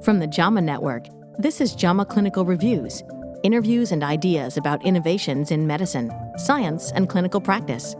From the JAMA Network, this is JAMA Clinical Reviews, interviews and ideas about innovations in medicine, science, and clinical practice.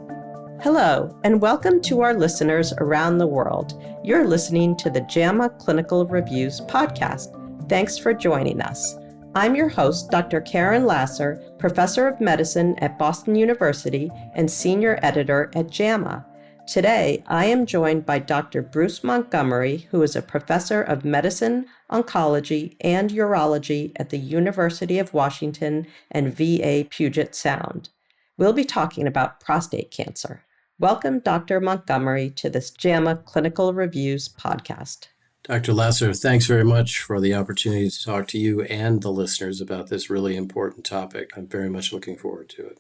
Hello, and welcome to our listeners around the world. You're listening to the JAMA Clinical Reviews podcast. Thanks for joining us. I'm your host, Dr. Karen Lasser, Professor of Medicine at Boston University and Senior Editor at JAMA. Today, I am joined by Dr. Bruce Montgomery, who is a Professor of Medicine, Oncology, and Urology at the University of Washington and VA Puget Sound. We'll be talking about prostate cancer. Welcome, Dr. Montgomery, to this JAMA Clinical Reviews podcast. Dr. Lasser, thanks very much for the opportunity to talk to you and the listeners about this really important topic. I'm very much looking forward to it.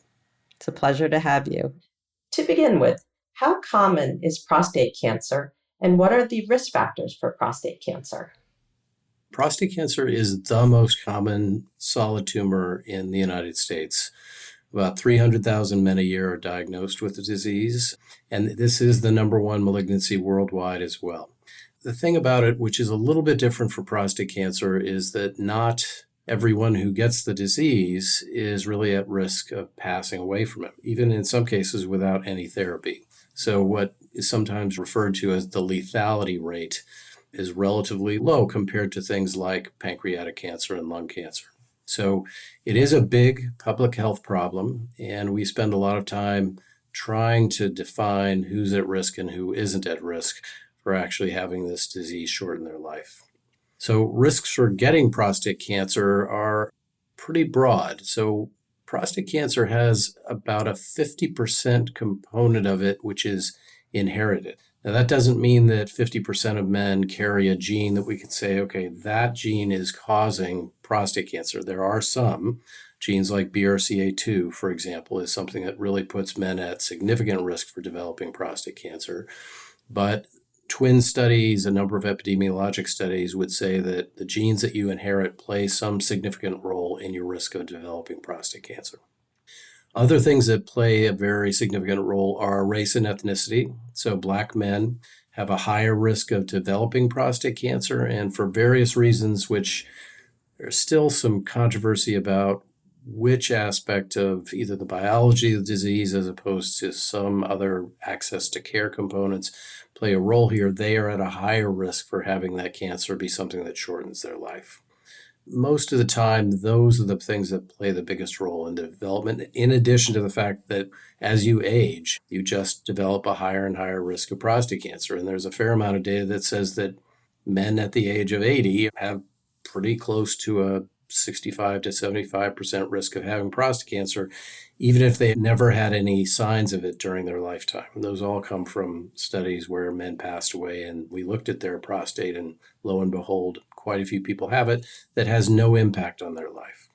It's a pleasure to have you. To begin with, how common is prostate cancer, and what are the risk factors for prostate cancer? Prostate cancer is the most common solid tumor in the United States. About 300,000 men a year are diagnosed with the disease, and this is the number one malignancy worldwide as well. The thing about it, which is a little bit different for prostate cancer, is that not everyone who gets the disease is really at risk of passing away from it, even in some cases without any therapy. So what is sometimes referred to as the lethality rate is relatively low compared to things like pancreatic cancer and lung cancer. So it is a big public health problem, and we spend a lot of time trying to define who's at risk and who isn't at risk for actually having this disease shorten their life. So risks for getting prostate cancer are pretty broad. So prostate cancer has about a 50% component of it which is inherited. Now, that doesn't mean that 50% of men carry a gene that we can say, okay, that gene is causing prostate cancer. There are some genes like BRCA2, for example, is something that really puts men at significant risk for developing prostate cancer. But twin studies, a number of epidemiologic studies would say that the genes that you inherit play some significant role in your risk of developing prostate cancer. Other things that play a very significant role are race and ethnicity. So Black men have a higher risk of developing prostate cancer, and for various reasons, which there's still some controversy about which aspect of either the biology of the disease as opposed to some other access to care components play a role here. They are at a higher risk for having that cancer be something that shortens their life. Most of the time, those are the things that play the biggest role in development, in addition to the fact that as you age, you just develop a higher and higher risk of prostate cancer. And there's a fair amount of data that says that men at the age of 80 have pretty close to a 65 to 75% risk of having prostate cancer, even if they never had any signs of it during their lifetime. And those all come from studies where men passed away and we looked at their prostate, and lo and behold, quite a few people have it that has no impact on their life.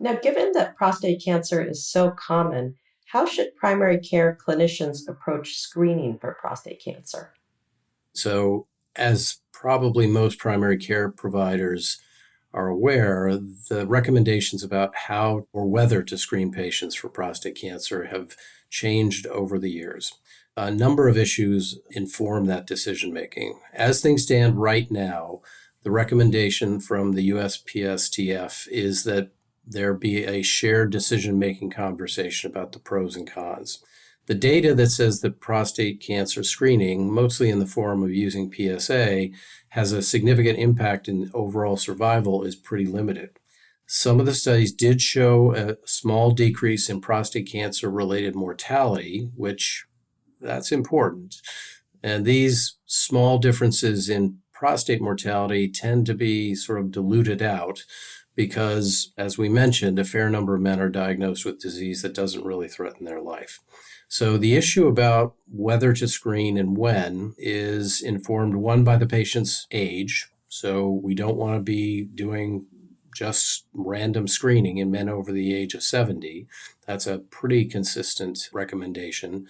Now, given that prostate cancer is so common, how should primary care clinicians approach screening for prostate cancer? So, as probably most primary care providers are aware, the recommendations about how or whether to screen patients for prostate cancer have changed over the years. A number of issues inform that decision making. As things stand right now, the recommendation from the USPSTF is that there be a shared decision-making conversation about the pros and cons. The data that says that prostate cancer screening, mostly in the form of using PSA, has a significant impact in overall survival is pretty limited. Some of the studies did show a small decrease in prostate cancer-related mortality, which that's important. And these small differences in prostate mortality tend to be sort of diluted out because, as we mentioned, a fair number of men are diagnosed with disease that doesn't really threaten their life. So the issue about whether to screen and when is informed, one, by the patient's age. So we don't want to be doing just random screening in men over the age of 70. That's a pretty consistent recommendation.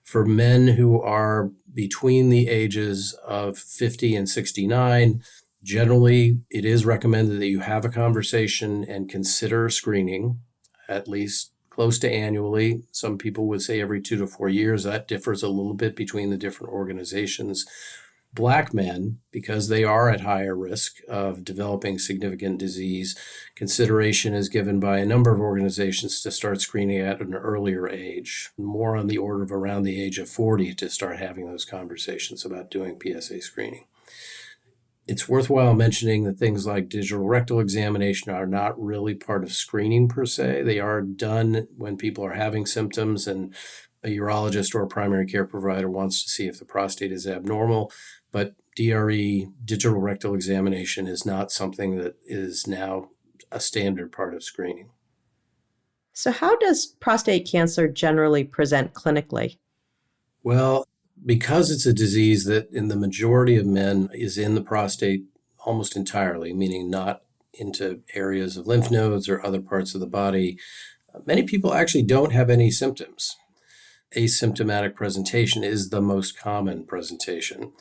For men who are between the ages of 50 and 69, generally it is recommended that you have a conversation and consider screening at least close to annually. Some people would say every 2 to 4 years. That differs a little bit between the different organizations. Black men, because they are at higher risk of developing significant disease, consideration is given by a number of organizations to start screening at an earlier age, more on the order of around the age of 40 to start having those conversations about doing PSA screening. It's worthwhile mentioning that things like digital rectal examination are not really part of screening per se. They are done when people are having symptoms and a urologist or a primary care provider wants to see if the prostate is abnormal. But DRE, digital rectal examination, is not something that is now a standard part of screening. So how does prostate cancer generally present clinically? Well, because it's a disease that in the majority of men is in the prostate almost entirely, meaning not into areas of lymph nodes or other parts of the body, many people actually don't have any symptoms. Asymptomatic presentation is the most common presentation.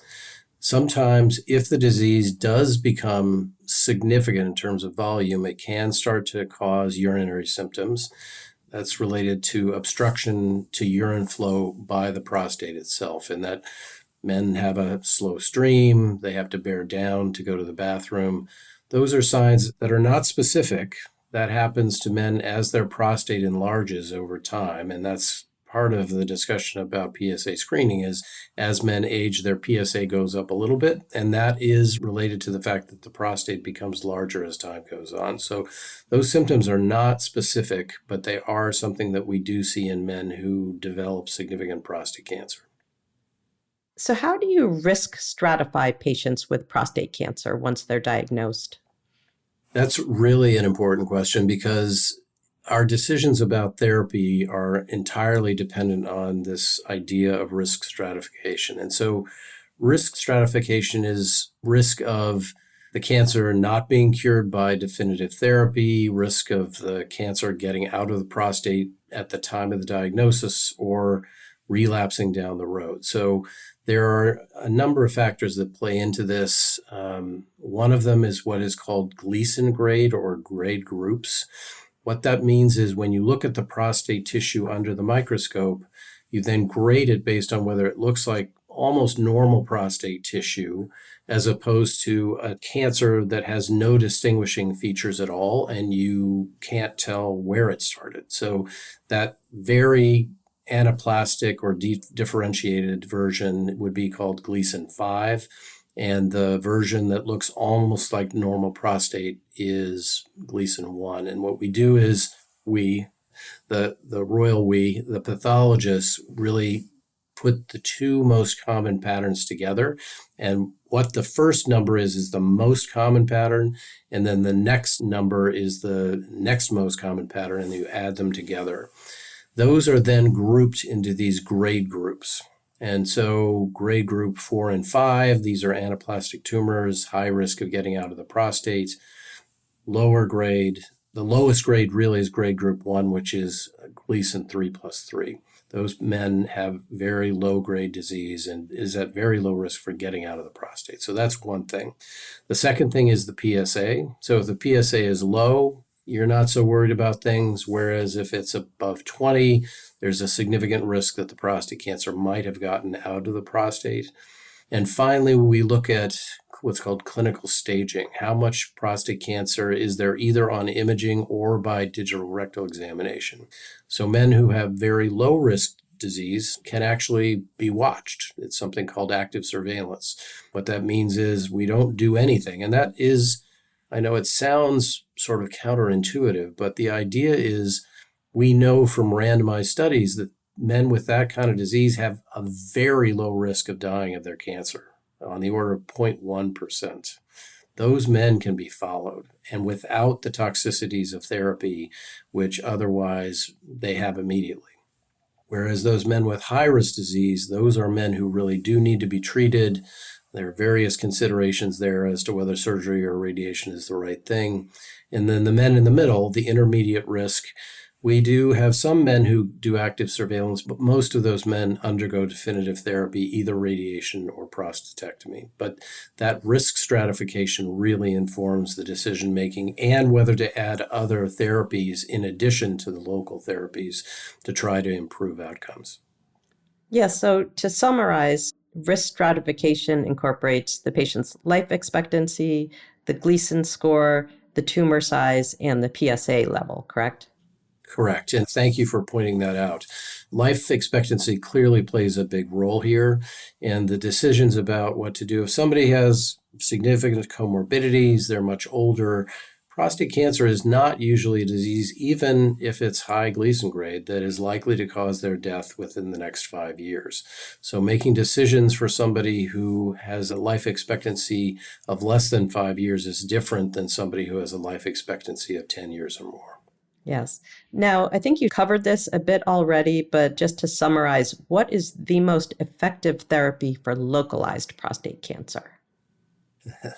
Sometimes, if the disease does become significant in terms of volume, it can start to cause urinary symptoms. That's related to obstruction to urine flow by the prostate itself, and that men have a slow stream, they have to bear down to go to the bathroom. Those are signs that are not specific. That happens to men as their prostate enlarges over time, and that's part of the discussion about PSA screening is as men age, their PSA goes up a little bit, and that is related to the fact that the prostate becomes larger as time goes on. So those symptoms are not specific, but they are something that we do see in men who develop significant prostate cancer. So how do you risk stratify patients with prostate cancer once they're diagnosed? That's really an important question because our decisions about therapy are entirely dependent on this idea of risk stratification. And so risk stratification is risk of the cancer not being cured by definitive therapy, risk of the cancer getting out of the prostate at the time of the diagnosis, or relapsing down the road. So there are a number of factors that play into this. One of them is what is called Gleason grade or grade groups. What that means is when you look at the prostate tissue under the microscope, you then grade it based on whether it looks like almost normal prostate tissue as opposed to a cancer that has no distinguishing features at all and you can't tell where it started. So that very anaplastic or differentiated version would be called Gleason 5. And the version that looks almost like normal prostate is Gleason 1. And what we do is the pathologists, really put the two most common patterns together. And what the first number is the most common pattern. And then the next number is the next most common pattern. And you add them together. Those are then grouped into these grade groups. And so grade group 4 and 5, these are anaplastic tumors, high risk of getting out of the prostate. Lower grade, the lowest grade really is grade group 1, which is Gleason 3+3. Those men have very low grade disease and is at very low risk for getting out of the prostate. So that's one thing. The second thing is the PSA. So if the PSA is low, you're not so worried about things, whereas if it's above 20, there's a significant risk that the prostate cancer might have gotten out of the prostate. And finally, we look at what's called clinical staging. How much prostate cancer is there either on imaging or by digital rectal examination? So men who have very low risk disease can actually be watched. It's something called active surveillance. What that means is we don't do anything. And that is, I know it sounds sort of counterintuitive, but the idea is we know from randomized studies that men with that kind of disease have a very low risk of dying of their cancer, on the order of 0.1%. Those men can be followed, and without the toxicities of therapy, which otherwise they have immediately. Whereas those men with high-risk disease, those are men who really do need to be treated. There are various considerations there as to whether surgery or radiation is the right thing. And then the men in the middle, the intermediate risk, we do have some men who do active surveillance, but most of those men undergo definitive therapy, either radiation or prostatectomy. But that risk stratification really informs the decision-making and whether to add other therapies in addition to the local therapies to try to improve outcomes. Yeah, so to summarize, risk stratification incorporates the patient's life expectancy, the Gleason score, the tumor size, and the PSA level, correct? Correct. And thank you for pointing that out. Life expectancy clearly plays a big role here, and the decisions about what to do. If somebody has significant comorbidities, they're much older, prostate cancer is not usually a disease, even if it's high Gleason grade, that is likely to cause their death within the next 5 years. So making decisions for somebody who has a life expectancy of less than 5 years is different than somebody who has a life expectancy of 10 years or more. Yes. Now, I think you covered this a bit already, but just to summarize, what is the most effective therapy for localized prostate cancer?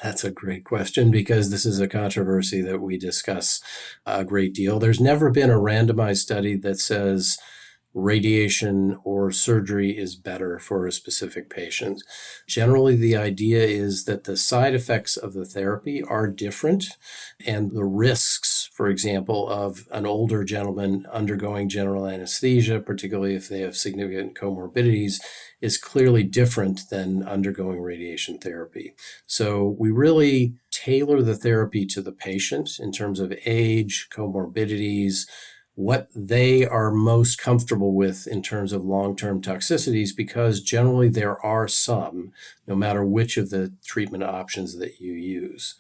That's a great question because this is a controversy that we discuss a great deal. There's never been a randomized study that says radiation or surgery is better for a specific patient. Generally, the idea is that the side effects of the therapy are different, and the risks, for example, of an older gentleman undergoing general anesthesia, particularly if they have significant comorbidities, is clearly different than undergoing radiation therapy. So we really tailor the therapy to the patient in terms of age, comorbidities, what they are most comfortable with in terms of long-term toxicities, because generally there are some, no matter which of the treatment options that you use.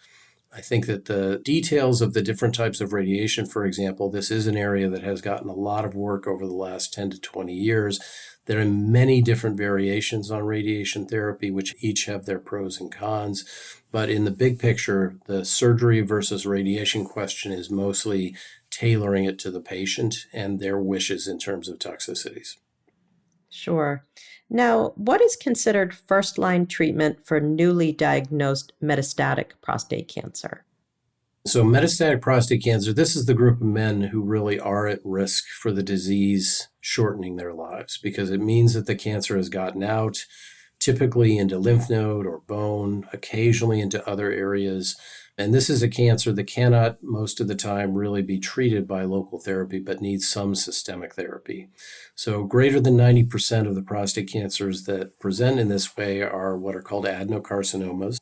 I think that the details of the different types of radiation, for example, this is an area that has gotten a lot of work over the last 10 to 20 years. There are many different variations on radiation therapy, which each have their pros and cons. But in the big picture, the surgery versus radiation question is mostly tailoring it to the patient and their wishes in terms of toxicities. Sure. Now, what is considered first-line treatment for newly diagnosed metastatic prostate cancer? So metastatic prostate cancer, this is the group of men who really are at risk for the disease shortening their lives, because it means that the cancer has gotten out, typically into lymph node or bone, occasionally into other areas. And this is a cancer that cannot, most of the time, really be treated by local therapy, but needs some systemic therapy. So greater than 90% of the prostate cancers that present in this way are what are called adenocarcinomas.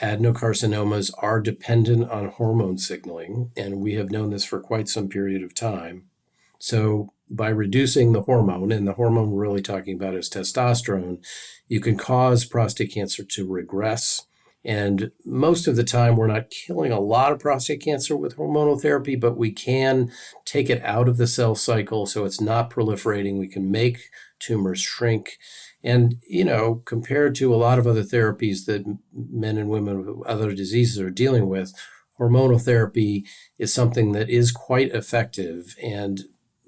Adenocarcinomas are dependent on hormone signaling, and we have known this for quite some period of time. So by reducing the hormone, and the hormone we're really talking about is testosterone, you can cause prostate cancer to regress. And most of the time, we're not killing a lot of prostate cancer with hormonal therapy, but we can take it out of the cell cycle so it's not proliferating. We can make tumors shrink. And, compared to a lot of other therapies that men and women with other diseases are dealing with, hormonal therapy is something that is quite effective. And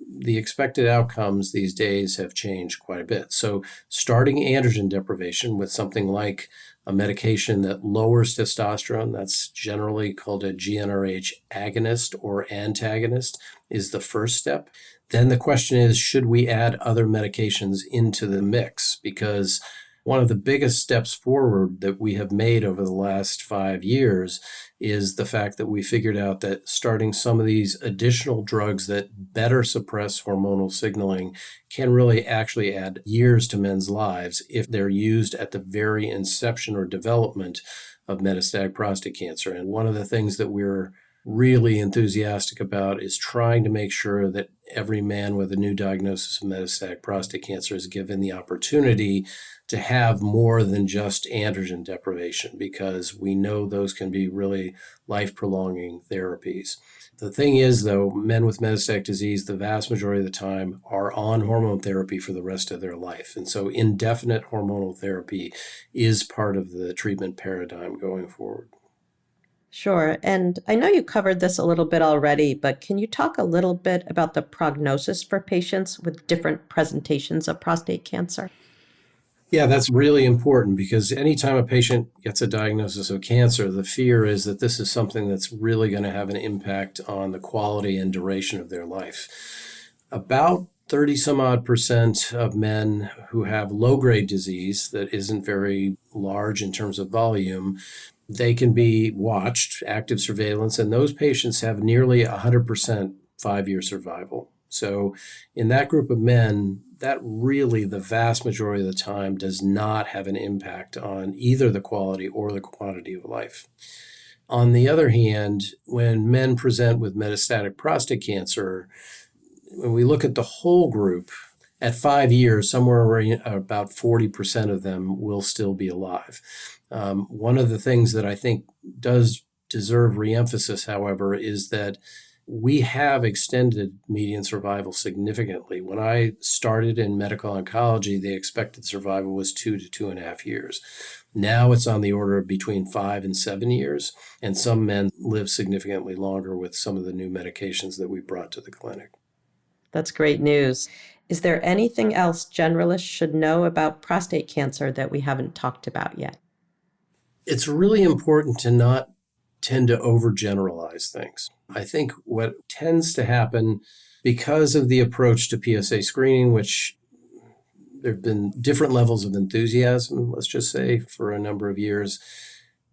the expected outcomes these days have changed quite a bit. So starting androgen deprivation with something like a medication that lowers testosterone, that's generally called a GnRH agonist or antagonist, is the first step. Then the question is, should we add other medications into the mix? Because one of the biggest steps forward that we have made over the last 5 years is the fact that we figured out that starting some of these additional drugs that better suppress hormonal signaling can really actually add years to men's lives if they're used at the very inception or development of metastatic prostate cancer. And one of the things that we're really enthusiastic about is trying to make sure that every man with a new diagnosis of metastatic prostate cancer is given the opportunity to have more than just androgen deprivation, because we know those can be really life-prolonging therapies. The thing is, though, men with metastatic disease, the vast majority of the time, are on hormone therapy for the rest of their life. And so indefinite hormonal therapy is part of the treatment paradigm going forward. Sure. And I know you covered this a little bit already, but can you talk a little bit about the prognosis for patients with different presentations of prostate cancer? Yeah, that's really important, because anytime a patient gets a diagnosis of cancer, the fear is that this is something that's really going to have an impact on the quality and duration of their life. About 30 some odd percent of men who have low-grade disease that isn't very large in terms of volume, they can be watched, active surveillance, and those patients have nearly 100% 5-year survival. So in that group of men, that really, the vast majority of the time, does not have an impact on either the quality or the quantity of life. On the other hand, when men present with metastatic prostate cancer, when we look at the whole group, at 5 years, somewhere about 40% of them will still be alive. One of the things that I think does deserve reemphasis, however, is that we have extended median survival significantly. When I started in medical oncology, the expected survival was 2 to 2.5 years. Now it's on the order of between 5 and 7 years, and some men live significantly longer with some of the new medications that we brought to the clinic. That's great news. Is there anything else generalists should know about prostate cancer that we haven't talked about yet? It's really important to not tend to overgeneralize things. I think what tends to happen because of the approach to PSA screening, which there have been different levels of enthusiasm, let's just say, for a number of years,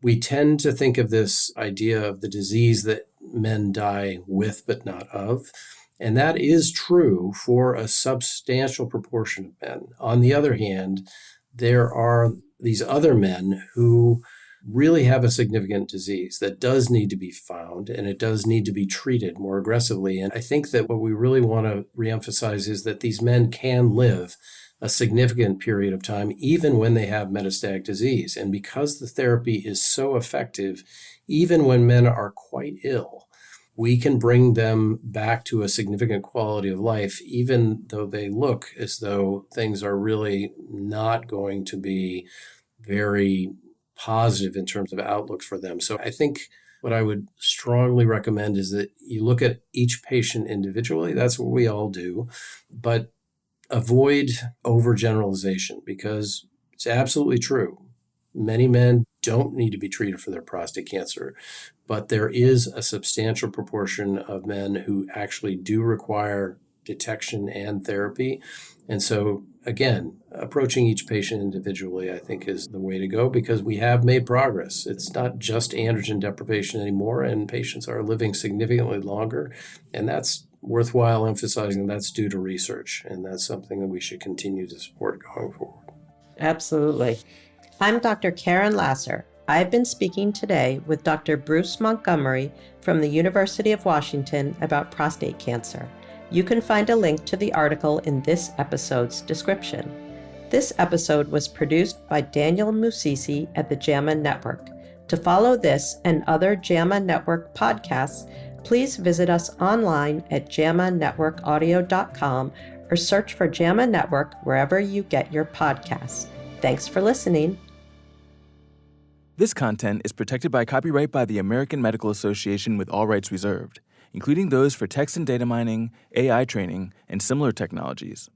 we tend to think of this idea of the disease that men die with but not of. And that is true for a substantial proportion of men. On the other hand, there are these other men who really have a significant disease that does need to be found, and it does need to be treated more aggressively. And I think that what we really want to reemphasize is that these men can live a significant period of time, even when they have metastatic disease. And because the therapy is so effective, even when men are quite ill, we can bring them back to a significant quality of life, even though they look as though things are really not going to be very positive in terms of outlook for them. So I think what I would strongly recommend is that you look at each patient individually. That's what we all do, but avoid overgeneralization, because it's absolutely true. Many men don't need to be treated for their prostate cancer, but there is a substantial proportion of men who actually do require detection and therapy. And so, again, approaching each patient individually, I think, is the way to go, because we have made progress. It's not just androgen deprivation anymore, and patients are living significantly longer. And that's worthwhile emphasizing. That's due to research, and that's something that we should continue to support going forward. Absolutely. I'm Dr. Karen Lasser. I've been speaking today with Dr. Bruce Montgomery from the University of Washington about prostate cancer. You can find a link to the article in this episode's description. This episode was produced by Daniel Musisi at the JAMA Network. To follow this and other JAMA Network podcasts, please visit us online at jamanetworkaudio.com or search for JAMA Network wherever you get your podcasts. Thanks for listening. This content is protected by copyright by the American Medical Association with all rights reserved, including those for text and data mining, AI training, and similar technologies.